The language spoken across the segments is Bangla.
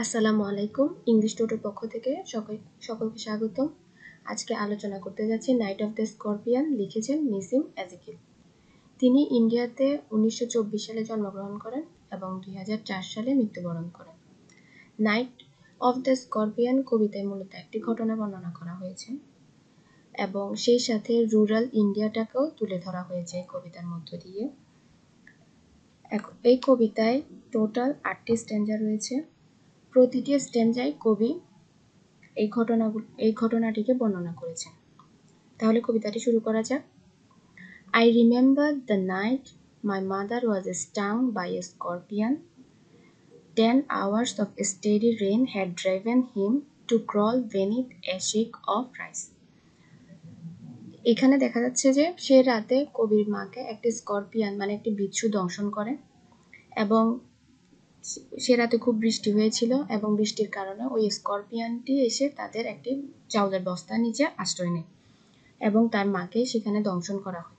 আসসালামু আলাইকুম। ইংলিশ টোটোর পক্ষ থেকে সকলকে স্বাগতম। আজকে আলোচনা করতে যাচ্ছি নাইট অফ দ্য স্করপিয়ন, লিখেছেন নিসিম এজিকিল। তিনি ইন্ডিয়াতে 1924 সালে জন্মগ্রহণ করেন এবং 2004 সালে মৃত্যুবরণ করেন। নাইট অফ দ্য স্করপিয়ন কবিতায় মূলত একটি ঘটনা বর্ণনা করা হয়েছে এবং সেই সাথে রুরাল ইন্ডিয়াটাকেও তুলে ধরা হয়েছে এই কবিতার মধ্য দিয়ে। এই কবিতায় টোটাল 8টি স্ট্যাঞ্জা রয়েছে। প্রতিটি স্ট্যাঞ্জায় কবি এই ঘটনাটিকে বর্ণনা করেছেন। তাহলে কবিতাটি শুরু করা যাক। I remember the night my mother was stung by a scorpion. 10 hours of steady rain had driven him to crawl beneath a sheet of rice. এখানে দেখা যাচ্ছে যে সে রাতে কবির মাকে একটি স্করপিয়ন মানে একটি বিচ্ছু দংশন করে এবং সে রাতে খুব বৃষ্টি হয়েছিল এবং বৃষ্টির কারণে ওই স্করপিয়নটি এসে তাদের একটি চাউলের বস্তার নিচে আশ্রয় নেয় এবং তার মাকে সেখানে দংশন করা হয়।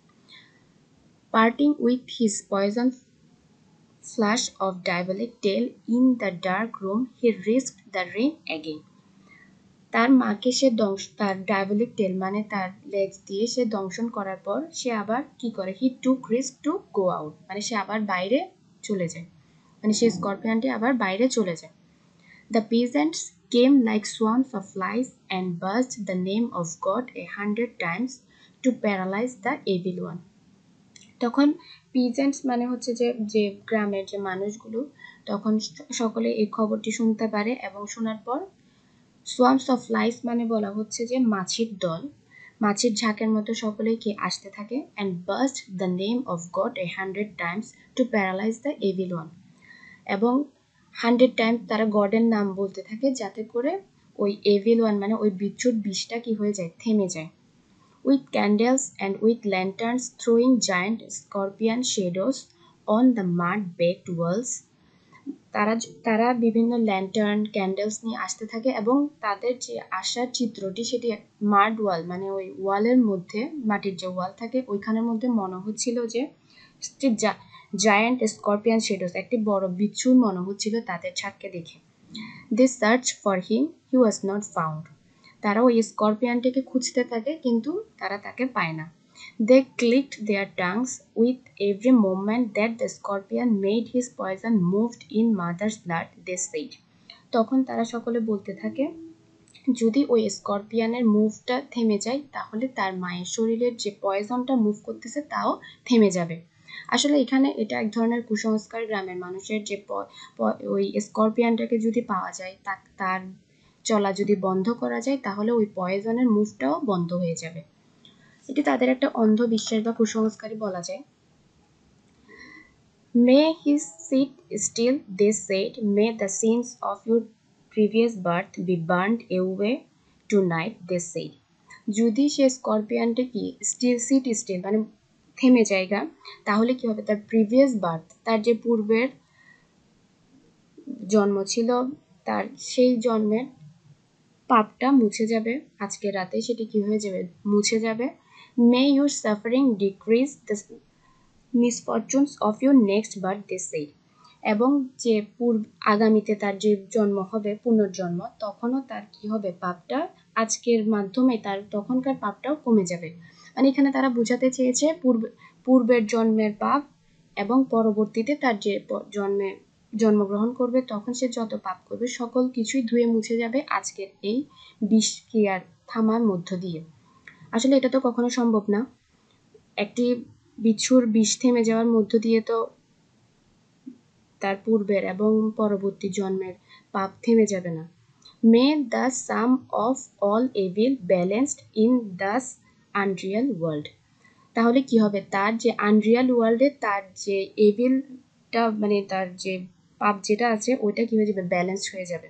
Parting with his poison flash of diabolic tail in the dark room, he risked the rain again. তার মাকে সে তার ডায়াবলিক টেল মানে তার লেজ দিয়ে সে দংশন করার পর সে আবার কি করে, হি টুক রিস্ক টু গো আউট, মানে সে আবার বাইরে চলে যায়, মানে সে স্করপিয়নটি আবার বাইরে চলে যায়। The peasants came like swarms of flies and buzzed the name of God 100 times to paralyze the evil one. তখন পিজেন্টস মানে হচ্ছে যে গ্রামের যে মানুষগুলো, তখন সকলে এই খবরটি শুনতে পারে এবং শোনার পর সোয়ার্মস অফ ফ্লাইস মানে বলা হচ্ছে যে মাছির দল, মাছির ঝাঁকের মতো সকলেই কি আসতে থাকে। And bust the name of God 100 times to paralyse the evil one, এবং 100 টাইমস তারা গডের নাম বলতে থাকে যাতে করে ওই এভিল ওয়ান মানে ওই বিচ্ছুর বিষটা কি হয়ে যায়, থেমে যায়। With candles and with lanterns throwing giant scorpion shadows on the mud-baked walls, তারা বিভিন্ন ল্যান্টার্ন ক্যান্ডেলস নিয়ে আসতে থাকে এবং তাদের যে আসার চিত্রটি সেটি মাড ওয়াল মানে ওই ওয়ালের মধ্যে, মাটির যে ওয়াল থাকে ওইখানের মধ্যে মনে হচ্ছিল যে জায়ান্ট স্করপিয়ন শেডোস, একটি বড় বিচ্ছুর মনে হচ্ছিল তাদের ছাদকে দেখে। They searched for him, he was not found. তারা ওই স্করপিয়নটিকে খুঁজতে থাকে কিন্তু তারা তাকে পায় না। They clicked their tongues with every movement that the scorpion made his poison moved in mother's blood, they said. তখন তারা সকলে বলতে থাকে যদি ওই স্করপিয়নের মুভটা থেমে যায় তাহলে তার মায়ের শরীরের যে পয়জনটা মুভ করতেছে তাও থেমে যাবে। আসলে এখানে এটা এক ধরনের কুসংস্কার, গ্রামের মানুষের যে ওই স্করপিয়নটাকে যদি পাওয়া যায়, তার চলা যদি বন্ধ করা যায় তাহলে ওই পয়জনের মুভটাও বন্ধ হয়ে যাবে। এটি তাদের একটা অন্ধবিশ্বাস বা কুসংস্কারই বলা যায়। May he sit still, they said. May the sins of your previous birth be burned away tonight, they said. যদি সে স্করপিয়নটা কি স্টিল মানে থেমে যায়গা, তাহলে কি হবে, তার প্রিভিয়াস বার্থ, তার যে পূর্বের জন্ম ছিল, তার সেই জন্মের পাপটা মুছে যাবে, আজকে রাতে সেটি কি হয়ে যাবে, মুছে যাবে। May your suffering decrease the misfortunes of your next birth, they say. এবং যে আগামীতে তার যে জন্ম হবে, পুনর্জন্ম, তখনও তার কি হবে, পাপটা আজকের মাধ্যমে তার তখনকার পাপটাও কমে যাবে। মানে এখানে তারা বোঝাতে চেয়েছে পূর্বের জন্মের পাপ এবং পরবর্তীতে তার যে জন্মগ্রহণ করবে তখন সে যত পাপ করবে সকল কিছুই ধুয়ে মুছে যাবে আজকের এই বিষক্রিয়ার থামার মধ্য দিয়ে। আসলে এটা তো কখনো সম্ভব না, একটি বিচ্ছুর বিষ থেমে যাওয়ার মধ্য দিয়ে তো তার পূর্বের এবং পরবর্তী জন্মের পাপ থেমে যাবে না। May the sum of all evil balanced in this unreal world. তাহলে কি হবে, তার যে আনরিয়াল ওয়ার্ল্ডে তার যে এভিলটা মানে তার যে পাপ যেটা আছে ওইটা কি হয়ে যাবে, ব্যালেন্স হয়ে যাবে।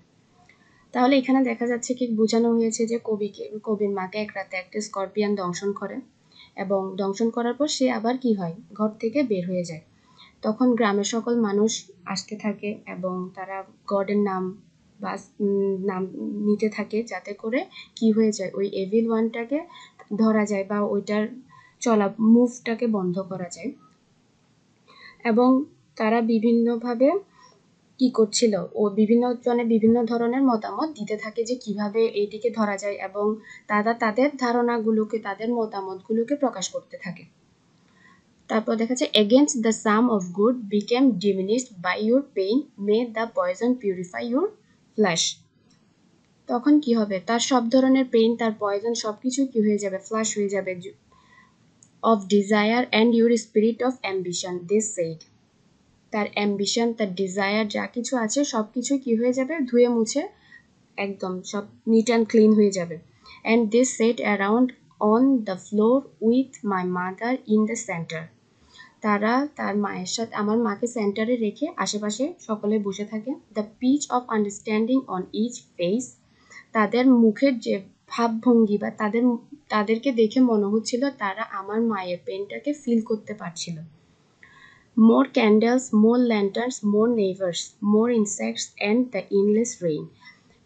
তাহলে এখানে দেখা যাচ্ছে কি বোঝানো হয়েছে যে কবির মাকে এক রাতে একটা স্করপিয়ন দংশন করে এবং দংশন করার পর সে আবার কি হয়, ঘর থেকে বের হয়ে যায়। তখন গ্রামের সকল মানুষ আসতে থাকে এবং তারা গডের নাম নিতে থাকে যাতে করে কি হয়ে যায়, ওই এভিল ওয়ানটাকে ধরা যায় বা ওইটার চলা মুভটাকে বন্ধ করা যায়। এবং তারা বিভিন্নভাবে কি করছিল, ও বিভিন্ন জনে বিভিন্ন ধরনের মতামত দিতে থাকে যে কিভাবে এইটিকে ধরা যায়, এবং তারা তাদের ধারণাগুলোকে, তাদের মতামতগুলোকে প্রকাশ করতে থাকে। তারপর দেখা যায় against the sum of good became diminished by your pain may the poison purify your flesh। তখন কি হবে, তার সব ধরনের পেইন, তার পয়জন সবকিছু কি হয়ে যাবে, ফ্লাশ হয়ে যাবে। of desire and your spirit of ambition this said। তার অ্যাম্বিশন, তার ডিজায়ার যা কিছু আছে সব কিছুই কি হয়ে যাবে, ধুয়ে মুছে একদম সব নিট অ্যান্ড ক্লিন হয়ে যাবে। And this set around on the floor with my mother in the centre. তারা তার মায়ের সাথে, আমার মাকে সেন্টারে রেখে আশেপাশে সকলে বসে থাকে। The pitch of understanding on each face, তাদের মুখের যে ভাবভঙ্গি বা তাদেরকে দেখে মনে হচ্ছিল তারা আমার মায়ের পেনটাকে ফিল করতে পারছিল। More candles, more lanterns, more neighbors, more insects and the endless rain।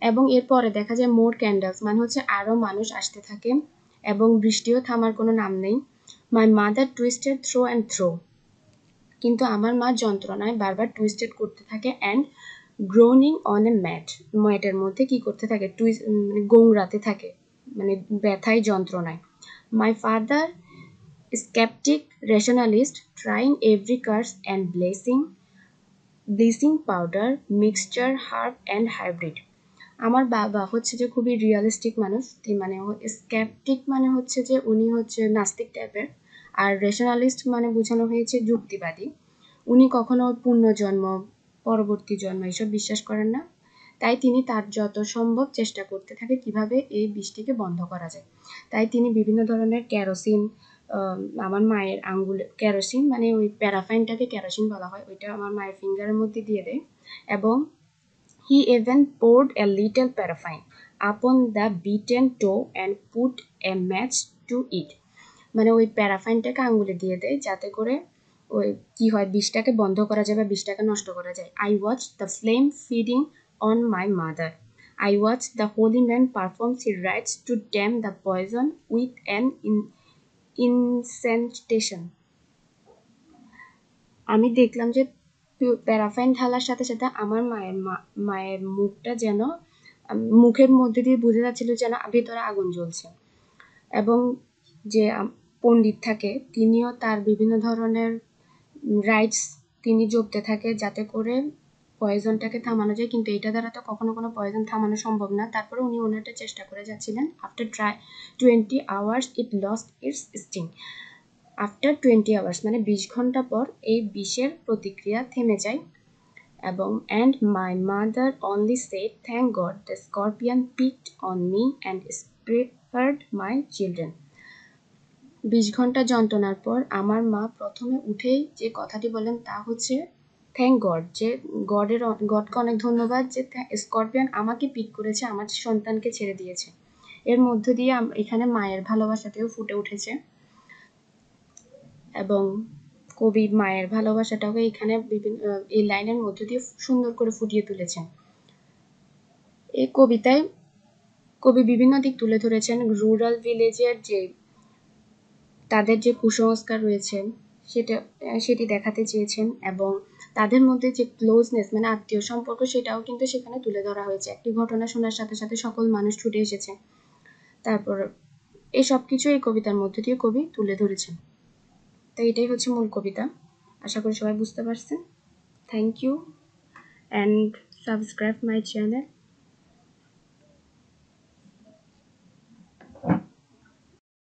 এবং এরপরে দেখা যায় more candles মানে হচ্ছে আরো মানুষ আসতে থাকে এবং বৃষ্টিও থামার কোনো নাম নেই। My mother twisted through and through, কিন্তু আমার মা যন্ত্রণায় বারবার টুইস্টেড করতে থাকে অ্যান্ড গ্রোনিং অন এ ম্যাটের মধ্যে কি করতে থাকে, মানে গোংরাতে থাকে, মানে ব্যথায় যন্ত্রণায়। My father skeptic rationalist trying every curse and bleaching powder mixture herb and hybrid। আমার বাবা হচ্ছে যে খুবই রিয়ালিস্টিক মানুষ, মানে স্কেপটিক মানে হচ্ছে যে উনি হচ্ছে নাস্তিক টাইপের, আর রেশনালিস্ট মানে বোঝানো হয়েছে যুক্তিবাদী। উনি কখনো পুনর্জন্ম, পরবর্তী জন্ম এসব বিশ্বাস করেন না। তাই তিনি তার যত সম্ভব চেষ্টা করতে থাকে কিভাবে এই বৃষ্টিকে বন্ধ করা যায়। তাই তিনি বিভিন্ন ধরনের কেরোসিন, আমার মায়ের আঙ্গুলে কেরোসিন মানে ওই প্যারাফাইনটাকে কেরোসিন বলা হয়, ওইটা আমার মায়ের ফিঙ্গারের মধ্যে দিয়ে দেয়, এবং he even poured a little paraffin upon the beaten toe and put a match to it। মানে ওই প্যারাফাইনটাকে আঙ্গুলে দিয়ে দেয় যাতে করে ওই কি হয়, বিষটাকে বন্ধ করা যায় বা বিষটাকে নষ্ট করা যায়। I watched the flame feeding on my mother. I watched the holy man perform his rites to dam the poison with an incantation। আমি দেখলাম যে প্যারাফাইন ঢালার সাথে সাথে আমার মায়ের মুখটা যেন, মুখের মধ্যে দিয়ে বোঝা যাচ্ছিল যেন ভেতরে আগুন জ্বলছে। এবং যে পণ্ডিত থাকে তিনিও তার বিভিন্ন ধরনের রাইটস তিনি জপতে থাকে যাতে করে পয়জনটাকে থামানো যায়, কিন্তু এটা দ্বারা তো কখনো কোনো পয়জন থামানো সম্ভব না। তারপরে উনি ওনারটা চেষ্টা করে যাচ্ছিলেন। After 20 hours it lost its sting. After 20 hours মানে 20 ঘন্টা পর এই বিষের প্রতিক্রিয়া থেমে যায়। এবং and my mother only said thank God the scorpion picked on me and spared my children. 20 ঘন্টা যন্ত্রণার পর আমার মা প্রথমে উঠেই যে কথাটি বলেন তা হচ্ছে থ্যাংক গড, যে গডকে অনেক ধন্যবাদ যে স্করপিয়ন আমাকে পিক করেছে, আমার সন্তানকে ছেড়ে দিয়েছে। এর মধ্য দিয়ে এখানে মায়ের ভালোবাসাটাও ফুটে উঠেছে, এবং কবি মায়ের ভালোবাসাটাকে এখানে বিভিন্ন এই লাইনের মধ্য দিয়ে সুন্দর করে ফুটিয়ে তুলেছেন। এই কবিতায় কবি বিভিন্ন দিক তুলে ধরেছেন। রুরাল ভিলেজের যে তাদের যে কুসংস্কার রয়েছে সেটি দেখাতে চেয়েছেন, এবং তাদের মধ্যে যে ক্লোজনেস মানে আত্মীয় সম্পর্ক সেটাও কিন্তু সেখানে তুলে ধরা হয়েছে। একটি ঘটনা শোনার সাথে সাথে সকল মানুষ ছুটে এসেছে। তারপর এই সব কিছু এই কবিতার মধ্য দিয়ে কবি তুলে ধরেছেন। তো এটাই হচ্ছে মূল কবিতা। আশা করি সবাই বুঝতে পারছেন। Thank you and subscribe my channel.